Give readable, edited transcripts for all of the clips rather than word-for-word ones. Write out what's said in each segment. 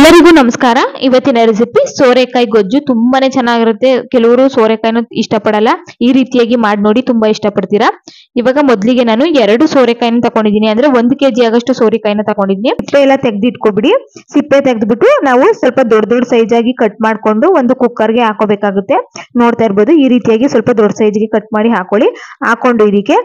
ಎಲ್ಲರಿಗೂ ನಮಸ್ಕಾರ. ಇವತ್ತಿನ ರೆಸಿಪಿ ಸೋರೆಕಾಯಿ ಗೊಜ್ಜು. ತುಂಬಾನೇ ಚೆನ್ನಾಗಿರುತ್ತೆ. ಕೆಲವರು ಸೋರೆಕಾಯಿನ ಇಷ್ಟಪಡಲ್ಲ, ಈ ರೀತಿಯಾಗಿ ಮಾಡಿ ನೋಡಿ, ತುಂಬಾ ಇಷ್ಟಪಡ್ತೀರಾ. ಇವಾಗ ಮೊದಲಿಗೆ ನಾನು 2 ಸೋರೆಕಾಯಿನ ತಗೊಂಡಿದ್ದೀನಿ, ಅಂದ್ರೆ 1 ಕೆಜಿ ಆಗಷ್ಟು ಸೋರೆಕಾಯಿನ ತಗೊಂಡಿದ್ದೀನಿ. ಸಿಪ್ಪೆ ಎಲ್ಲ ತೆಗೆದಿಟ್ಕೊಬಿಡಿ. ಸಿಪ್ಪೆ ತೆಗೆದ್ಬಿಟ್ಟು ನಾವು ಸ್ವಲ್ಪ ದೊಡ್ಡ ದೊಡ್ಡ ಸೈಜ್ ಆಗಿ ಕಟ್ ಮಾಡ್ಕೊಂಡು ಒಂದು ಕುಕ್ಕರ್ಗೆ ಹಾಕೋಬೇಕಾಗುತ್ತೆ. ನೋಡ್ತಾ ಇರ್ಬೋದು, ಈ ರೀತಿಯಾಗಿ ಸ್ವಲ್ಪ ದೊಡ್ಡ ಸೈಜ್ಗೆ ಕಟ್ ಮಾಡಿ ಹಾಕೊಳ್ಳಿ. ಹಾಕೊಂಡು ಇದಕ್ಕೆ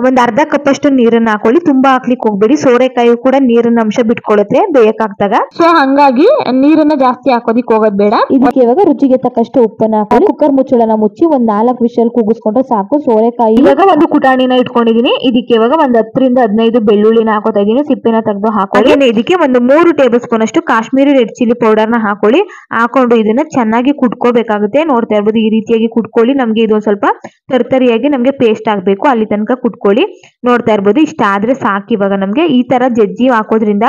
ಒಂದು ಅರ್ಧ ಕಪ್ ಅಷ್ಟು ನೀರನ್ನ ಹಾಕೊಳ್ಳಿ. ತುಂಬಾ ಹಾಕ್ಲಿಕ್ಕೆ ಹೋಗ್ಬೇಡಿ, ಸೋರೆಕಾಯಿ ಕೂಡ ನೀರಿನ ಅಂಶ ಬಿಟ್ಕೊಳ್ಳುತ್ತೆ ಬೇಯಕ್ಕಾಗ್ದಾಗ. ಸೊ ಹಂಗಾಗಿ ನೀರನ್ನ ಜಾಸ್ತಿ ಹಾಕೋದಿಕ್ ಹೋಗೋದ್ ಬೇಡ. ಇದಕ್ಕೆ ಇವಾಗ ರುಚಿಗೆ ತಕ್ಕಷ್ಟು ಉಪ್ಪನ್ನ ಹಾಕಿ ಕುಕ್ಕರ್ ಮುಚ್ಚಳನ ಮುಚ್ಚಿ ಒಂದ್ 4 ವಿಷಲ್ ಕೂಗಿಸ್ಕೊಂಡ್ರೆ ಸಾಕು. ಸೋರೆಕಾಯಿ ಇವಾಗ ಒಂದು ಕುಟಾಣಿನ ಇಟ್ಕೊಂಡಿದೀನಿ. ಇದಕ್ಕೆ ಇವಾಗ ಒಂದ್ 10 ರಿಂದ 15 ಬೆಳ್ಳುಳ್ಳಿನ ಹಾಕೋತಾ ಇದೀನಿ. ಸಿಪ್ಪೆನ ತೆಗೆದು ಹಾಕೊಳ್ಳಿ. ಇದಕ್ಕೆ ಒಂದು 3 ಟೇಬಲ್ ಸ್ಪೂನ್ ಅಷ್ಟು ಕಾಶ್ಮೀರಿ ರೆಡ್ ಚಿಲ್ಲಿ ಪೌಡರ್ ನ ಹಾಕೊಳ್ಳಿ. ಹಾಕೊಂಡು ಇದನ್ನ ಚೆನ್ನಾಗಿ ಕುಟ್ಕೋಬೇಕಾಗುತ್ತೆ. ನೋಡ್ತಾ ಇರ್ಬೋದು, ಈ ರೀತಿಯಾಗಿ ಕುಟ್ಕೊಳ್ಳಿ. ನಮ್ಗೆ ಇದು ಸ್ವಲ್ಪ ತರ್ತರಿಯಾಗಿ ನಮ್ಗೆ ಪೇಸ್ಟ್ ಆಗ್ಬೇಕು, ಅಲ್ಲಿ ತನಕ ಕುಟ್ಕೊಳ್ಳಿ. ನೋಡ್ತಾ ಇರ್ಬೋದು, ಇಷ್ಟ ಆದ್ರೆ ಸಾಕು. ಇವಾಗ ನಮ್ಗೆ ಈ ತರ ಜಜ್ಜಿ ಹಾಕೋದ್ರಿಂದ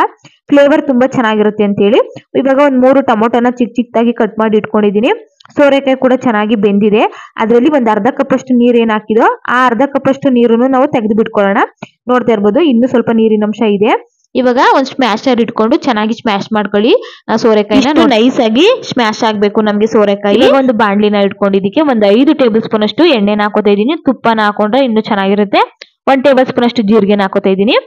ಫ್ಲೇವರ್ ತುಂಬಾ ಚೆನ್ನಾಗಿರುತ್ತೆ ಅಂತ ಹೇಳಿ ಇವಾಗ ಒಂದ್ 3 ಟೊಮೊಟೊನ ಚಿಕ್ಕದಾಗಿ ಕಟ್ ಮಾಡಿ ಇಟ್ಕೊಂಡಿದೀನಿ. ಸೋರೆಕಾಯಿ ಕೂಡ ಚೆನ್ನಾಗಿ ಬೆಂದಿದೆ. ಅದರಲ್ಲಿ ಒಂದ್ ಅರ್ಧ ಕಪ್ ಅಷ್ಟು ನೀರ್ ಏನ್ ಹಾಕಿದೋ ಆ ಅರ್ಧ ಕಪ್ ಅಷ್ಟು ನೀರನ್ನು ನಾವು ತೆಗೆದು ಬಿಟ್ಕೊಳ್ಳೋಣ. ನೋಡ್ತಾ ಇರ್ಬೋದು, ಇನ್ನು ಸ್ವಲ್ಪ ನೀರಿನ ಅಂಶ ಇದೆ. ಇವಾಗ ಒಂದ್ ಸ್ಮ್ಯಾಶರ್ ಇಟ್ಕೊಂಡು ಚೆನ್ನಾಗಿ ಸ್ಮ್ಯಾಶ್ ಮಾಡ್ಕೊಳ್ಳಿ. ಸೋರೆಕಾಯಿನ ನೈಸ್ ಆಗಿ ಸ್ಮ್ಯಾಶ್ ಆಗ್ಬೇಕು ನಮ್ಗೆ ಸೋರೆಕಾಯಿ. ಒಂದು ಬಾಣ್ಲಿನ ಇಟ್ಕೊಂಡಿದ್ದಕ್ಕೆ ಒಂದ್ 5 ಟೇಬಲ್ ಸ್ಪೂನ್ ಅಷ್ಟು ಎಣ್ಣೆನ ಹಾಕೋತಾ ಇದೀನಿ. ತುಪ್ಪನ ಹಾಕೊಂಡ್ರೆ ಇನ್ನು ಚೆನ್ನಾಗಿರುತ್ತೆ. 1 ಟೇಬಲ್ ಸ್ಪೂನ್ ಅಷ್ಟು ಜೀರಿಗೆನ ಹಾಕೋತಾ ಇದೀನಿ.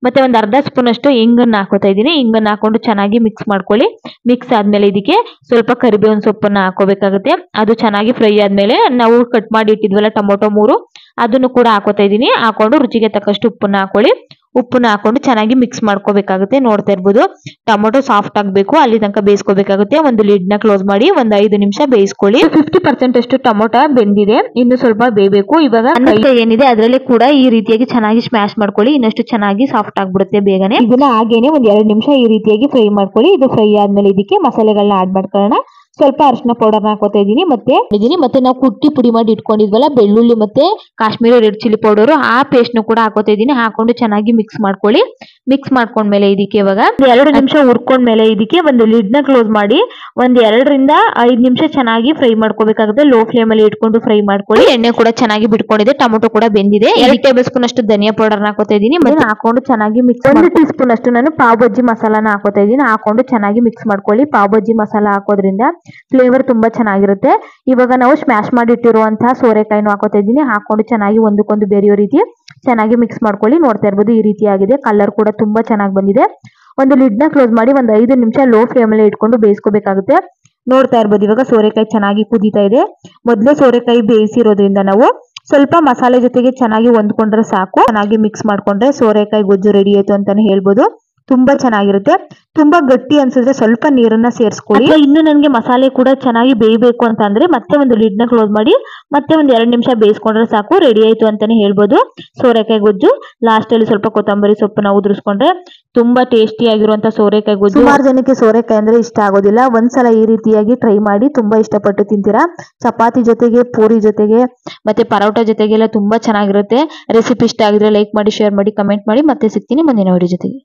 ಮತ್ತೆ ಒಂದ್ ಅರ್ಧ ಸ್ಪೂನ್ ಅಷ್ಟು ಇಂಗನ್ನ ಹಾಕೋತಾ ಇದೀನಿ. ಇಂಗನ್ನ ಹಾಕೊಂಡು ಚೆನ್ನಾಗಿ ಮಿಕ್ಸ್ ಮಾಡ್ಕೊಳ್ಳಿ. ಮಿಕ್ಸ್ ಆದ್ಮೇಲೆ ಇದಕ್ಕೆ ಸ್ವಲ್ಪ ಕರಿಬೇವಿನ ಸೊಪ್ಪನ್ನ ಹಾಕೋಬೇಕಾಗುತ್ತೆ. ಅದು ಚೆನ್ನಾಗಿ ಫ್ರೈ ಆದ್ಮೇಲೆ ನಾವು ಕಟ್ ಮಾಡಿ ಇಟ್ಟಿದ್ವಲ್ಲ ಟೊಮೊಟೊ 3, ಅದನ್ನು ಕೂಡ ಹಾಕೋತಾ ಇದೀನಿ. ಹಾಕೊಂಡು ರುಚಿಗೆ ತಕ್ಕಷ್ಟು ಉಪ್ಪನ್ನ ಹಾಕೊಳ್ಳಿ. ಉಪ್ಪನ್ನ ಹಾಕೊಂಡು ಚೆನ್ನಾಗಿ ಮಿಕ್ಸ್ ಮಾಡ್ಕೋಬೇಕಾಗುತ್ತೆ. ನೋಡ್ತಾ ಇರ್ಬೋದು, ಟೊಮೊಟೊ ಸಾಫ್ಟ್ ಆಗ್ಬೇಕು, ಅಲ್ಲಿ ತನಕ ಬೇಯಿಸ್ಕೋಬೇಕಾಗುತ್ತೆ. ಒಂದು ಲಿಡ್ ನ ಕ್ಲೋಸ್ ಮಾಡಿ ಒಂದ್ 5 ನಿಮಿಷ ಬೇಯಿಸ್ಕೊಳ್ಳಿ. 50% ಅಷ್ಟು ಟೊಮೊಟೊ ಬೆಂದಿದೆ, ಇನ್ನು ಸ್ವಲ್ಪ ಬೇಯಬೇಕು. ಇವಾಗ ಏನಿದೆ ಅದರಲ್ಲಿ ಕೂಡ ಈ ರೀತಿಯಾಗಿ ಚೆನ್ನಾಗಿ ಸ್ಮ್ಯಾಶ್ ಮಾಡ್ಕೊಳ್ಳಿ. ಇನ್ನಷ್ಟು ಚೆನ್ನಾಗಿ ಸಾಫ್ಟ್ ಆಗ್ಬಿಡುತ್ತೆ ಬೇಗನೆ. ಇದನ್ನ ಹಾಗೇನೆ ಒಂದ್ 2 ನಿಮಿಷ ಈ ರೀತಿಯಾಗಿ ಫ್ರೈ ಮಾಡ್ಕೊಳ್ಳಿ. ಇದು ಫ್ರೈ ಆದ್ಮೇಲೆ ಇದಕ್ಕೆ ಮಸಾಲೆಗಳನ್ನ ಆಡ್ ಮಾಡ್ಕೊಳ್ಳೋಣ. ಸ್ವಲ್ಪ ಅರಿಶಿನ ಪೌಡರ್ ಹಾಕೋತಾ ಇದೀನಿ. ಮತ್ತೆ ನಾವು ಕುಟ್ಟಿ ಪುಡಿ ಮಾಡಿ ಇಟ್ಕೊಂಡಿದ್ವಲ್ಲ ಬೆಳ್ಳುಳ್ಳಿ ಮತ್ತೆ ಕಾಶ್ಮೀರಿ ರೆಡ್ ಚಿಲ್ಲಿ ಪೌಡರ್, ಆ ಪೇಸ್ಟ್ ನು ಕೂಡ ಹಾಕೋತಾ ಇದೀನಿ. ಹಾಕೊಂಡು ಚೆನ್ನಾಗಿ ಮಿಕ್ಸ್ ಮಾಡ್ಕೊಳ್ಳಿ. ಮಿಕ್ಸ್ ಮಾಡ್ಕೊಂಡ್ಮೇಲೆ ಇದಕ್ಕೆ ಇವಾಗ 2 ನಿಮಿಷ ಹುರ್ಕೊಂಡ್ಮೇಲೆ ಇದಕ್ಕೆ ಒಂದು ಲಿಡ್ ನ ಕ್ಲೋಸ್ ಮಾಡಿ ಒಂದ್ 2 ರಿಂದ 5 ನಿಮಿಷ ಚೆನ್ನಾಗಿ ಫ್ರೈ ಮಾಡ್ಕೋಬೇಕಾಗುತ್ತೆ. ಲೋ ಫ್ಲೇಮ್ ಅಲ್ಲಿ ಇಟ್ಕೊಂಡು ಫ್ರೈ ಮಾಡ್ಕೊಳ್ಳಿ. ಎಣ್ಣೆ ಕೂಡ ಚೆನ್ನಾಗಿ ಬಿಟ್ಕೊಂಡಿದೆ, ಟೊಮೊಟೊ ಕೂಡ ಬೆಂದಿದೆ. 2 ಟೇಬಲ್ ಸ್ಪೂನ್ ಅಷ್ಟು ಧನಿಯಾ ಪೌಡರ್ ಹಾಕೋತಾ ಇದೀನಿ. ಮತ್ತೆ ಹಾಕೊಂಡು ಚೆನ್ನಾಗಿ ಮಿಕ್ಸ್ 1 ಟೀ ಸ್ಪೂನ್ ಅಷ್ಟು ನಾನು ಪಾವ್ ಬಜ್ಜಿ ಮಸಾಲಾನ ಹಾಕೋತಾ ಇದೀನಿ. ಹಾಕೊಂಡು ಚೆನ್ನಾಗಿ ಮಿಕ್ಸ್ ಮಾಡ್ಕೊಳ್ಳಿ. ಪಾವ್ ಬಜ್ಜಿ ಮಸಾಲ ಹಾಕೋದ್ರಿಂದ ಫ್ಲೇವರ್ ತುಂಬಾ ಚೆನ್ನಾಗಿರುತ್ತೆ. ಇವಾಗ ನಾವು ಸ್ಮ್ಯಾಶ್ ಮಾಡಿ ಇಟ್ಟಿರುವಂತಹ ಸೋರೆಕಾಯಿನ ಹಾಕೋತಾ ಇದೀನಿ. ಹಾಕೊಂಡು ಚೆನ್ನಾಗಿ ಒಂದಕ್ಕೊಂದು ಬೇರೆಯೋ ರೀತಿ ಚೆನ್ನಾಗಿ ಮಿಕ್ಸ್ ಮಾಡ್ಕೊಳ್ಳಿ. ನೋಡ್ತಾ ಇರ್ಬೋದು, ಈ ರೀತಿ ಆಗಿದೆ. ಕಲರ್ ಕೂಡ ತುಂಬಾ ಚೆನ್ನಾಗಿ ಬಂದಿದೆ. ಒಂದು ಲಿಡ್ ನ ಕ್ಲೋಸ್ ಮಾಡಿ ಒಂದ್ 5 ನಿಮಿಷ ಲೋ ಫ್ಲೇಮ್ ಅಲ್ಲಿ ಇಟ್ಕೊಂಡು ಬೇಯಿಸ್ಕೋಬೇಕಾಗುತ್ತೆ. ನೋಡ್ತಾ ಇರ್ಬೋದು, ಇವಾಗ ಸೋರೆಕಾಯಿ ಚೆನ್ನಾಗಿ ಕುದೀತಾ ಇದೆ. ಮೊದಲೇ ಸೋರೆಕಾಯಿ ಬೇಯಿಸಿರೋದ್ರಿಂದ ನಾವು ಸ್ವಲ್ಪ ಮಸಾಲೆ ಜೊತೆಗೆ ಚೆನ್ನಾಗಿ ಹೊಂದ್ಕೊಂಡ್ರೆ ಸಾಕು. ಚೆನ್ನಾಗಿ ಮಿಕ್ಸ್ ಮಾಡ್ಕೊಂಡ್ರೆ ಸೋರೆಕಾಯಿ ಗೊಜ್ಜು ರೆಡಿ ಆಯ್ತು ಅಂತಾನೆ ಹೇಳ್ಬೋದು. ತುಂಬಾ ಚೆನ್ನಾಗಿರುತ್ತೆ. ತುಂಬಾ ಗಟ್ಟಿ ಅನ್ಸಿದ್ರೆ ಸ್ವಲ್ಪ ನೀರನ್ನ ಸೇರಿಸ್ಕೊಳ್ಳಿ. ಇನ್ನು ನನಗೆ ಮಸಾಲೆ ಕೂಡ ಚೆನ್ನಾಗಿ ಬೇಯಬೇಕು ಅಂತ ಅಂದ್ರೆ ಮತ್ತೆ ಒಂದು ಲಿಡ್ ನ ಕ್ಲೋಸ್ ಮಾಡಿ ಮತ್ತೆ ಒಂದ್ 2 ನಿಮಿಷ ಬೇಯಿಸ್ಕೊಂಡ್ರೆ ಸಾಕು, ರೆಡಿ ಆಯ್ತು ಅಂತಾನೆ ಹೇಳ್ಬೋದು ಸೋರೆಕಾಯಿ ಗೊಜ್ಜು. ಲಾಸ್ಟ್ ಅಲ್ಲಿ ಸ್ವಲ್ಪ ಕೊತ್ತಂಬರಿ ಸೊಪ್ಪನ್ನ ಉದುರಿಸ್ಕೊಂಡ್ರೆ ತುಂಬಾ ಟೇಸ್ಟಿ ಆಗಿರುವಂತ ಸೋರೆಕಾಯಿ ಗೊಜ್ಜು. ಸುಮಾರು ಜನಕ್ಕೆ ಸೋರೆಕಾಯಿ ಅಂದ್ರೆ ಇಷ್ಟ ಆಗೋದಿಲ್ಲ. ಒಂದ್ಸಲ ಈ ರೀತಿಯಾಗಿ ಟ್ರೈ ಮಾಡಿ, ತುಂಬಾ ಇಷ್ಟಪಟ್ಟು ತಿಂತೀರಾ. ಚಪಾತಿ ಜೊತೆಗೆ, ಪೂರಿ ಜೊತೆಗೆ, ಮತ್ತೆ ಪರೋಟ ಜೊತೆಗೆಲ್ಲ ತುಂಬಾ ಚೆನ್ನಾಗಿರುತ್ತೆ. ರೆಸಿಪಿ ಇಷ್ಟ ಆಗಿದ್ರೆ ಲೈಕ್ ಮಾಡಿ, ಶೇರ್ ಮಾಡಿ, ಕಮೆಂಟ್ ಮಾಡಿ. ಮತ್ತೆ ಸಿಗ್ತೀನಿ ಮುಂದಿನ ವಿಡಿಯೋ ಜೊತೆಗೆ.